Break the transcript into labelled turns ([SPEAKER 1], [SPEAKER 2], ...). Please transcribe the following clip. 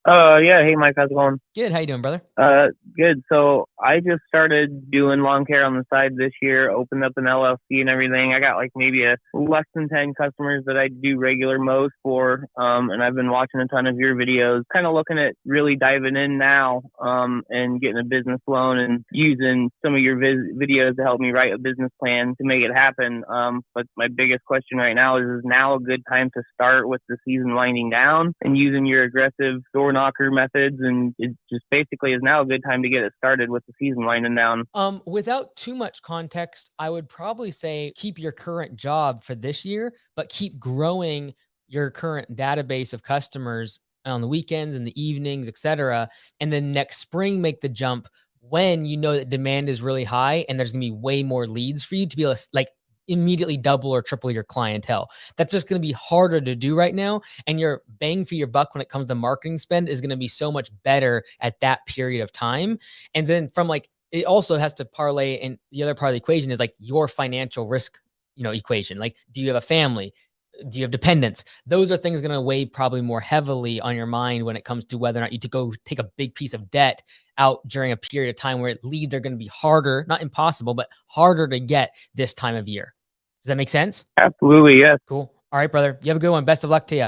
[SPEAKER 1] Yeah. Hey, Mike, how's it going?
[SPEAKER 2] Good. How you doing, brother?
[SPEAKER 1] Uh, Good. So I just started doing lawn care on the side this year, opened up an LLC and everything. I got like maybe a less than 10 customers that I do regular mows for. And I've been watching a ton of your videos, kind of looking at really diving in now, and getting a business loan and using some of your videos to help me write a business plan to make it happen. But my biggest question right now is now a good time to start with the season winding down and using your aggressive door knocker methods? And it just basically is now a good time to get it started with the season winding down.
[SPEAKER 2] Without too much context, I would probably say keep your current job for this year, but keep growing your current database of customers on the weekends and the evenings, etc. And then next spring, make the jump when you know that demand is really high and there's gonna be way more leads for you to be able to like immediately double or triple your clientele. That's just going to be harder to do right now. And your bang for your buck when it comes to marketing spend is going to be so much better at that period of time. And then from like, it also has to parlay, and the other part of the equation is like your financial risk, equation. Like, do you have a family? Do you have dependents? Those are things going to weigh probably more heavily on your mind when it comes to whether or not you to go take a big piece of debt out during a period of time where leads are going to be harder, not impossible, but harder to get this time of year. Does that make sense?
[SPEAKER 1] Absolutely, yes.
[SPEAKER 2] Cool. All right, brother. You have a good one. Best of luck to you.